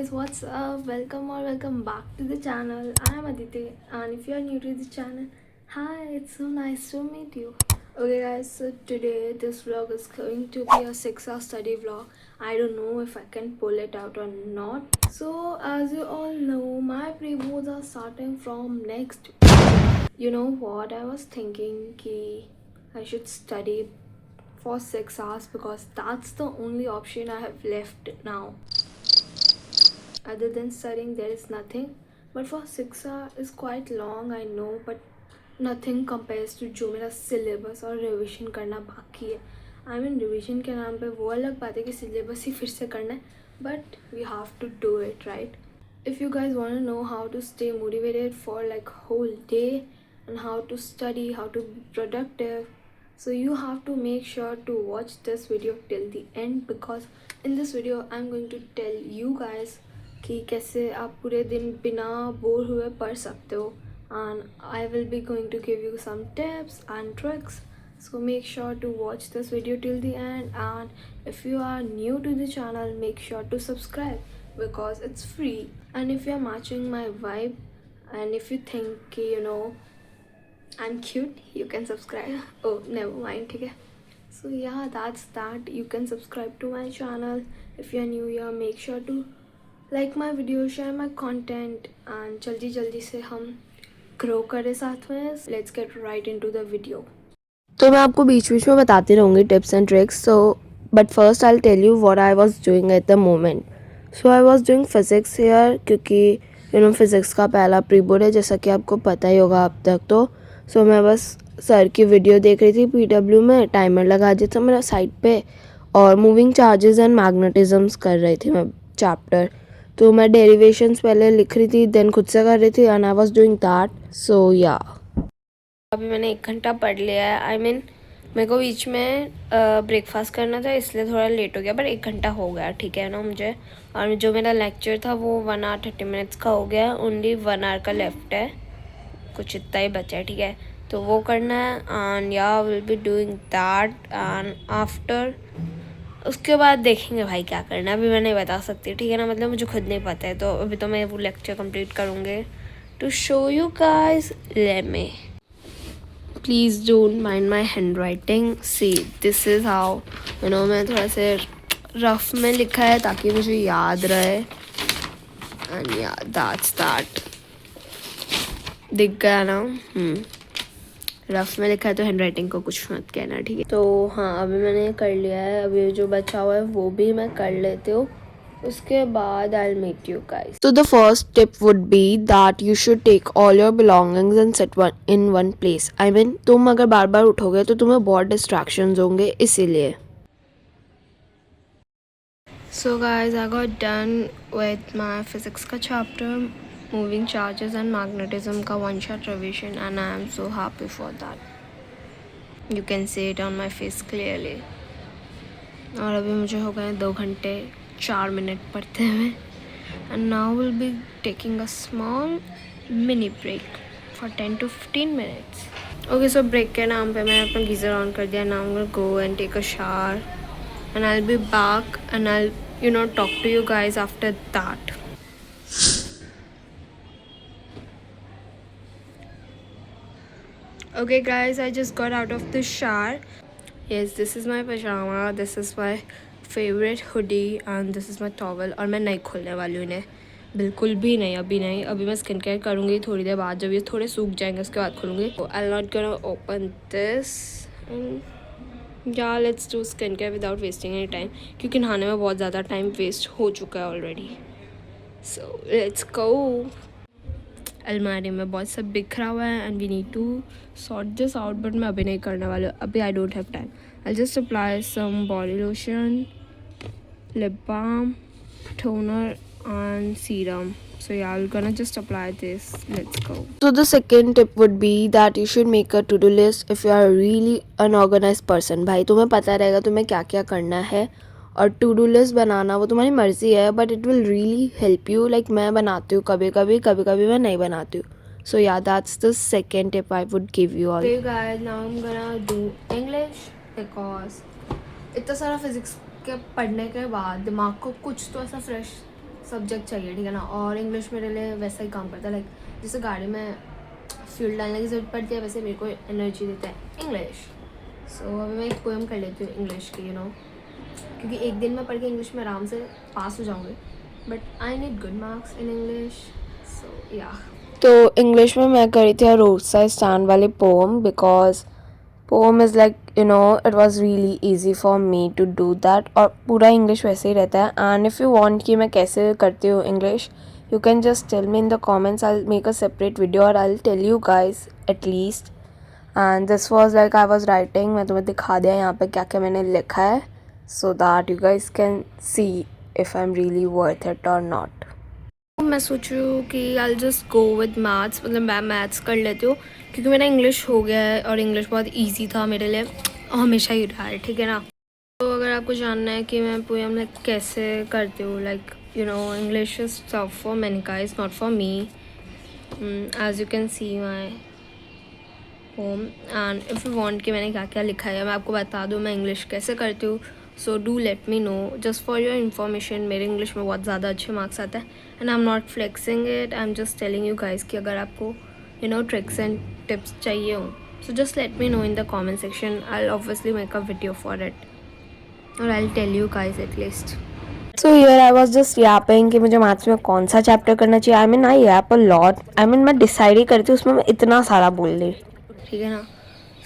guys, what's up? Welcome or welcome back to the channel. I am Aditi, and if you are new to the channel, hi, it's so nice to meet you. Okay guys, so today this vlog is going to be a 6-hour study vlog. I don't know if I can pull it out or not. So as you all know, my pre-boards are starting from next week. You know what, I was thinking ki I should study for 6 hours because that's the only option I have left now. Other than studying, there is nothing. But for 6 hours is quite long, I know, but nothing compares to जो मेरा syllabus और revision करना बाकी है. I mean revision के नाम पे वो अलग बात है कि syllabus ही फिर से करना है, but we have to do it, right? If you guys want to know how to stay motivated for like whole day and how to study, how to be productive, so you have to make sure to watch this video till the end, because in this video I'm going to tell you guys कि कैसे आप पूरे दिन बिना bore हुए पढ़ सकते हो, and I will be going to give you some tips and tricks. So make sure to watch this video till the end, and if you are new to the channel, make sure to subscribe because it's free. And if you are matching my vibe and if you think you know I'm cute, you can subscribe. Oh, never mind, okay? So yeah, that's that. You can subscribe to my channel. If you're new here, make sure to like my video, share my content, and जल्दी से हम grow करें साथ में. Let's get right into the video. तो मैं आपको बीच बीच में बताती रहूँगी tips and tricks. So but first I tell you what I was doing at the moment. So I was doing physics here, क्योंकि यू नो फिज़िक्स का पहला pre board है, जैसा कि आपको पता ही होगा अब तक. तो सो मैं बस सर की वीडियो देख रही थी PW में, टाइमर लगा दिया था मेरा साइड पे, और मूविंग चार्जेस एंड मैग्नेटिज्म्स कर रही थी मैं चैप्टर. तो मैं डेरिवेशंस पहले लिख रही थी, देन खुद से कर रही थी, and I was doing that. So yeah अभी मैंने 1 घंटा पढ़ लिया है. आई मीन मेरे को बीच में ब्रेकफास्ट करना था, इसलिए थोड़ा लेट हो गया, पर 1 घंटा हो गया, ठीक है ना मुझे. और जो मेरा लेक्चर था वो 1 आवर 30 मिनट्स का हो गया. ओनली 1 आवर का लेफ्ट है, कुछ इतना ही बचा है, ठीक है. तो वो करना है, एंड या will be doing that. And after उसके बाद देखेंगे भाई क्या करना है. अभी मैं नहीं बता सकती, ठीक है ना, मतलब मुझे खुद नहीं पता है. तो अभी तो मैं वो लेक्चर कंप्लीट करूँगी to show you guys. Let me, please don't mind my handwriting. See this is how you know, मैं थोड़ा से रफ में लिखा है ताकि मुझे याद रहे. एंड या दैट्स दैट. दिख गया ना. रफ में लिखा है तो हैंड राइटिंग को कुछ मत कहना, ठीक है. तो हाँ, अभी मैंने कर लिया है. अभी जो बचा हुआ है वो भी मैं कर लेती हूँ. उसके बाद I'll meet you guys. So the first tip would be that you should take all your belongings and sit in one place. I mean तुम अगर बार बार उठोगे तो तुम्हें बहुत distractions होंगे, इसीलिए. So guys, I got done with my physics का chapter, moving charges and magnetism का one shot revision, and I am so happy for that. You can see it on my face clearly. और अभी मुझे हो गए 2 घंटे 4 minute पढ़ते हुए. And now will be taking a small mini break for 10 to 15 minutes. Okay, so break के नाम पे मैंने अपना गीज़र ऑन कर दिया. Now will go and take a shower and I will be back and I you know talk to you guys after that. Okay guys, I just got out of the shower. Yes, this is my pajama, this is my favorite hoodie and this is my towel. और मैं नहीं खोलने वाली हूँ इन्हें, बिल्कुल भी नहीं. अभी नहीं, अभी मैं स्किन केयर करूँगी थोड़ी देर बाद, जब ये थोड़े सूख जाएंगे उसके बाद खोलूँगी. I am not gonna open this. Yeah let's do skin care without wasting any time, क्योंकि नहाने में बहुत ज़्यादा टाइम वेस्ट हो चुका है ऑलरेडी. So let's go. अलमारी में बहुत सब बिखरा हुआ है and we need to sort this out, but मैं अभी नहीं करने वाली हूँ. अभी I don't have time. I just apply some body lotion, lip balm, toner and serum. So yeah, I'm gonna just apply this. Let's go. So the second tip would be that you should make a to-do list if you are really an organized person. भाई तुम्हें पता रहेगा तुम्हें क्या क्या करना है, और टू डू लिस्ट बनाना वो तुम्हारी मर्जी है, but it will really help you. Like मैं बनाती हूँ कभी कभी मैं नहीं बनाती हूँ. So yeah, that's the second tip I would give you all. Okay guys, now I'm gonna do English because इतना सारा फिजिक्स के पढ़ने के बाद दिमाग को कुछ तो ऐसा फ्रेश सब्जेक्ट चाहिए, ठीक है ना। और इंग्लिश मेरे लिए वैसा ही काम करता है, लाइक जैसे गाड़ी में फ्यूल डालने की ज़रूरत पड़ती है, वैसे मेरे को एनर्जी देता है इंग्लिश। सो अभी मैं एक पोएम कर लेती हूँ इंग्लिश की, क्योंकि एक दिन में पढ़ के इंग्लिश में आराम से पास हो जाऊँगी, but I need good marks in English, so yeah. तो इंग्लिश में मैं करी थी रोड साइड स्टैंड वाली poem, because poem is like it was really easy for me to do that, और पूरा इंग्लिश वैसे ही रहता है। एंड इफ़ यू वांट कि मैं कैसे करती हूँ English, you can just tell me in the comments, I will make a separate video और I will tell you guys at least. And this was like I was writing, मैं तुम्हें दिखा दिया यहाँ पे क्या क्या मैंने लिखा है, so that you guys can see if I am really worth it और नॉट। मैं सोच रही हूँ कि I just go with maths, मतलब मैं मैथ्स कर लेती हूँ क्योंकि मेरा इंग्लिश हो गया है और इंग्लिश बहुत इजी था मेरे लिए, हमेशा ही रहा है, ठीक है ना। तो अगर आपको जानना है कि मैं पोएम लाइक कैसे करती हूँ, like English is tough for many guys, not for me, as you can see my poem. And if you want कि मैंने क्या क्या लिखा है मैं आपको बता दूँ मैं इंग्लिश कैसे करती हूँ, so do let me know, just for your information. मेरे इंग्लिश में बहुत ज़्यादा अच्छे मार्क्स आते हैं and I am not flexing it, I am just telling you guys कि अगर आपको ट्रिक्स एंड टिप्स चाहिए हो, so just let me know in the comment section, I will obviously make a video for it और I will tell you guys at least. So here I was just Yaping कि मुझे maths में कौन सा chapter करना चाहिए। आई mean I YAP a lot, I mean मैं decide ही करती हूँ उसमें मैं इतना सारा बोल दी, ठीक है ना।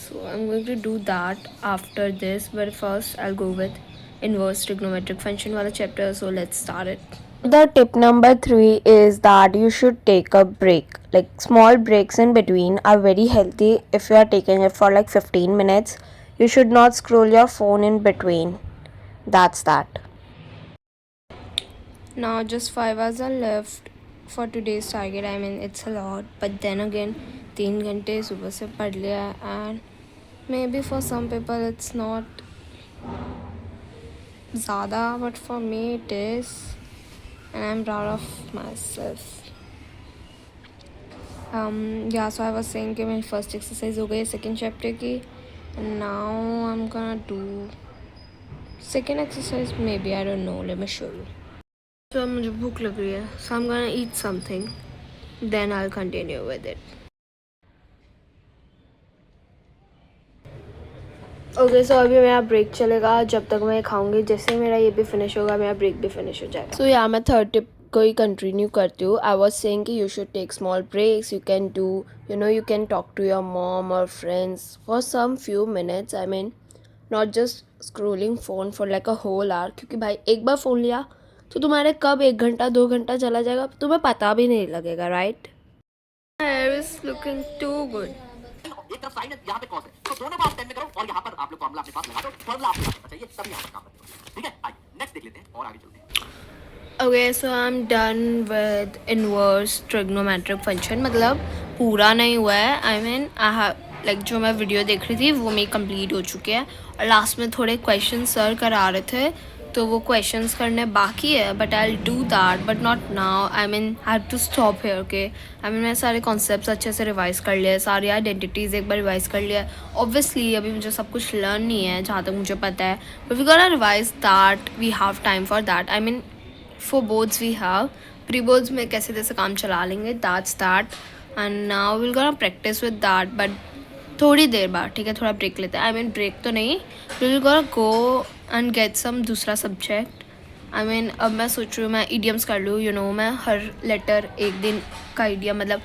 So I am going to do that after this, but first I will go with inverse trigonometric function वाला chapter, so let's start it. the tip number 3 is that you should take a break. Like small breaks in between are very healthy. If you are taking it for like 15 minutes, you should not scroll your phone in between. That's that. Now just 5 hours are left for today's target. I mean it's a lot, but then again 3 घंटे सुबह से पढ़ लिया and maybe for some people it's not ज़्यादा, but for me it is and I'm proud of myself. Yeah, so I was saying कि मेरी first exercise हो गई second chapter की, and now I'm gonna do second exercise maybe, I don't know, let me show you. So मुझे भूख लग रही है, so I'm gonna eat something, then I'll continue with it. Okay, so अभी मेरा ब्रेक चलेगा जब तक मैं खाऊंगी, जैसे मेरा ये भी फिनिश होगा मेरा ब्रेक भी फिनिश हो जाएगा। सो या मैं थर्ड टिप को ही कंटिन्यू करती हूँ। आई वॉज सेइंग कि you should take small breaks, you can do you can talk to your mom और friends for some few minutes, I mean not just scrolling phone for like a whole hour, क्योंकि भाई एक बार phone लिया तो तुम्हारे कब 1 घंटा 2 घंटा चला जाएगा तुम्हें पता भी नहीं लगेगा, right. Hair is looking too good. एक तरफ साइन है, यहाँ पे कॉस है, तो दोनों को आप 10 में करो और यहाँ पर आप लोग फॉर्मूला अपने पास लगा दो, फॉर्मूला आपको याद रखना चाहिए, तभी यहाँ पर काम करते हो, ठीक है। आइए नेक्स्ट देख लेते हैं और आगे चलते हैं। Okay, so I'm done with inverse trigonometric function, मतलब पूरा नहीं हुआ है, I mean I have like जो मैं वीडियो देख रही थी वो मेरी कंप्लीट हो चुकी है और लास्ट में थोड़े क्वेश्चन सर करा रहे थे तो वो क्वेश्चंस करने बाकी है, but I will do that but not now, I mean I have to stop here, okay. I mean मैं सारे कॉन्सेप्ट्स अच्छे से रिवाइज कर लिया है, सारी आइडेंटिटीज़ एक बार रिवाइज कर लिया है। ऑब्वियसली अभी मुझे सब कुछ लर्न नहीं है जहाँ तक मुझे पता है, but we gonna revise that, we have time for that. I mean for boards we have, pre boards में कैसे कैसे काम चला लेंगे, that's that, and now will gonna practice with that, but थोड़ी देर बाद, ठीक है, थोड़ा ब्रेक लेते हैं। आई मीन ब्रेक तो नहीं, will gonna go and get some दूसरा सब्जेक्ट। आई मीन अब मैं सोच रही हूँ मैं इडियम्स कर लूँ, मैं हर लेटर एक दिन का इडियम, मतलब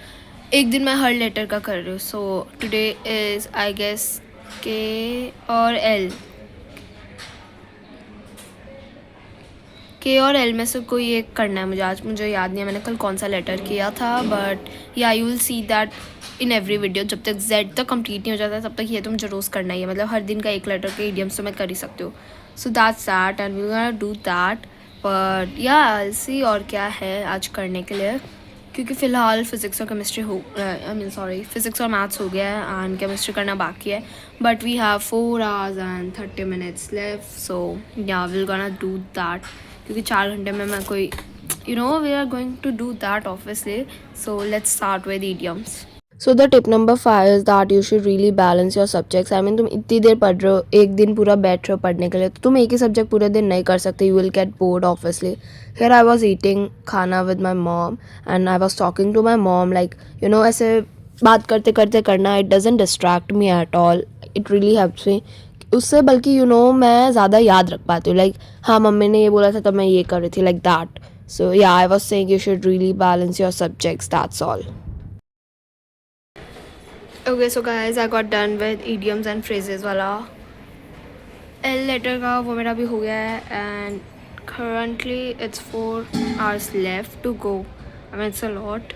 एक दिन मैं हर लेटर का कर रही हूँ। So today is I guess K और एल, के और एल में से कोई एक करना है मुझे आज, मुझे याद नहीं है मैंने कल कौन सा लेटर किया था, बट या you will see that in every video. जब तक जेड तक कंप्लीट नहीं हो जाता तब तक ये तो मुझे रोज़ करना ही है, मतलब हर दिन का एक लेटर के इडियम्स तो मैं कर ही सकती हूँ। So that's that and we gonna do that, but या आई सी और क्या है आज करने के लिए, क्योंकि फ़िलहाल फिज़िक्स और केमिस्ट्री हो, आई मीन सॉरी फिज़िक्स और मैथ्स हो गया है एंड केमिस्ट्री करना बाकी है, but we have 4 hours and 30 minutes left, so yeah will gonna do that, क्योंकि 4 घंटे में मैं कोई we are going to do that obviously. So let's start with idioms. So the tip number 5 is that you should really balance your subjects. I mean तुम इतनी देर पढ़ रहे हो, एक दिन पूरा बैठ रहे हो पढ़ने के लिए, तो तुम एक ही सब्जेक्ट पूरे दिन नहीं कर सकते, you will get bored obviously. Here I was eating खाना with my mom and I was talking to my mom, like you know ऐसे बात करते करते करना, it doesn't distract me at all, it really helps me. उससे बल्कि you know मैं ज़्यादा याद रख पाती हूँ, लाइक हाँ मम्मी ने ये बोला था तब मैं ये कर रही थी, like that. So yeah I was saying you should really balance your subjects, that's all. Okay, so guys, I got done with idioms and phrases वाला L letter का वो मेरा भी हो गया है and currently it's 4 hours left to go. I mean it's a lot.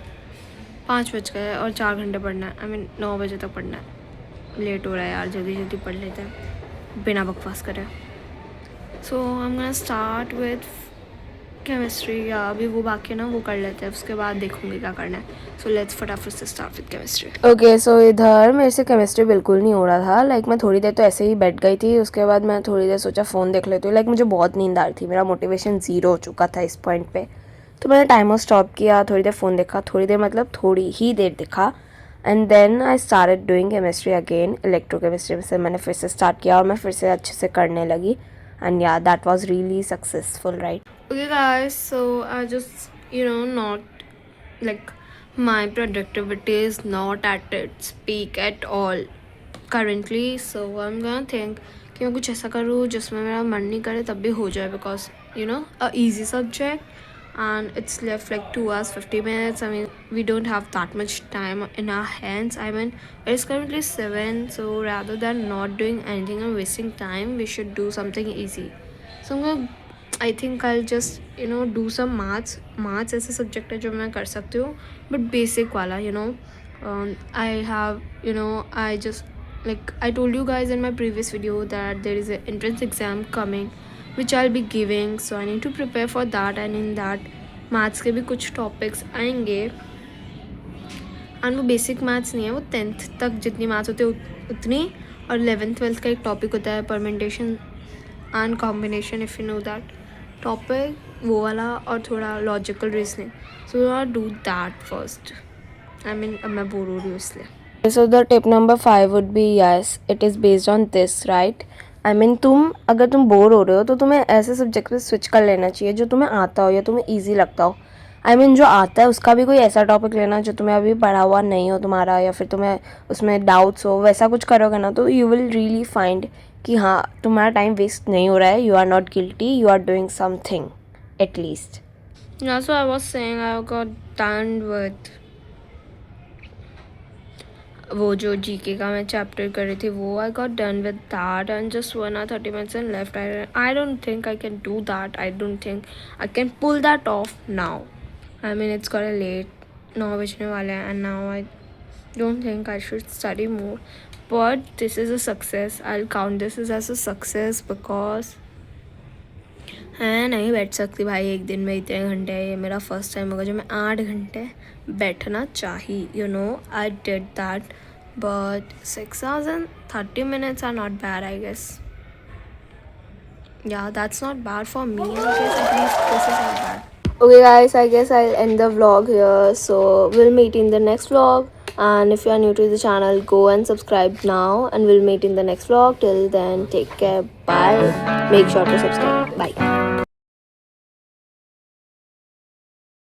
5 बज गए और 4 घंटे पढ़ना है. I mean 9 बजे तक पढ़ना है. लेट हो रहा है यार, जल्दी जल्दी पढ़ लेते हैं बिना बकवास करे. So I'm gonna start with chemistry, या अभी वो बाकी है ना वो कर लेते हैं, उसके बाद देखूंगी क्या करना है. सो लेट्स फटाफट से start with chemistry. Okay so इधर मेरे से केमिस्ट्री बिल्कुल नहीं हो रहा था, लाइक मैं थोड़ी देर तो ऐसे ही बैठ गई थी, उसके बाद मैं थोड़ी देर सोचा फ़ोन देख लेती हूँ, लाइक मुझे बहुत नींद आ रही थी, मेरा मोटिवेशन ज़ीरो हो चुका था इस पॉइंट पे. तो मैंने टाइमर स्टॉप किया, थोड़ी देर फ़ोन देखा, थोड़ी देर मतलब थोड़ी ही देर देखा, and then I started doing chemistry again. Electrochemistry से मैंने फिर से स्टार्ट किया और मैं फिर से अच्छे से करने लगी, एंड या that was really successful, right. Okay guys, so I just not like my productivity is not at its peak at all currently, so I'm gonna think कि मैं कुछ ऐसा करूँ जिसमें मेरा मन नहीं करे तब भी हो जाए, because a easy subject and it's left like 2 hours 50 minutes. I mean we don't have that much time in our hands. I mean it's currently 7, so rather than not doing anything and wasting time, we should do something easy. So I think I'll just do some maths ऐसे subject है जो मैं कर सकती हूँ, but basic वाला. I have I just like I told you guys in my previous video that there is an entrance exam coming which I'll be giving, so I need to prepare for that, and in that maths के भी कुछ topics आएंगे, and वो basic maths नहीं है, वो 10th तक जितनी मैथ्स होती है उतनी, और 11th 12th का एक टॉपिक होता है permutation and combination, if you know that topic, वो वाला, और थोड़ा logical reasoning. So I do that first. I mean अब मैं बोर हो रही हूँ इसलिए. So the tip number 5 would be, yes, it is based on this, right? I mean अगर तुम बोर हो रहे हो तो तुम्हें ऐसे सब्जेक्ट पे स्विच कर लेना चाहिए जो तुम्हें आता हो या तुम्हें ईजी लगता हो. I mean जो आता है उसका भी कोई ऐसा टॉपिक लेना जो तुम्हें अभी पढ़ा हुआ नहीं हो तुम्हारा, या फिर तुम्हें उसमें डाउट्स हो, वैसा कुछ करोगे ना तो यू विल रियली फाइंड कि हाँ तुम्हारा टाइम वेस्ट नहीं हो रहा है, you are not guilty, you are doing something at least. Yeah, so I was saying I got done with वो जो जीके का मैं चैप्टर कर रही थी वो, I got done with that, and just 1 hour 30 minutes and left. I don't think I can do that. I don't think I can pull that off now. I mean it's got a late 9 बजने वाले हैं, and now I don't think I should study more, but this is a success. I'll count this as a success because मैं नहीं बैठ सकती भाई एक दिन में इतने घंटे. ये मेरा फर्स्ट टाइम होगा जो मैं 8 घंटे बैठना चाहिए. I did that, but 6 hours and 30 minutes are not bad, I guess. Yeah, that's not bad for me. I guess at least this is not bad. Okay guys, I guess I'll end the vlog here, so we'll meet in the next vlog, and if you are new to the channel, go and subscribe now, and we'll meet in the next vlog. Till then, take care, bye, make sure to subscribe, bye.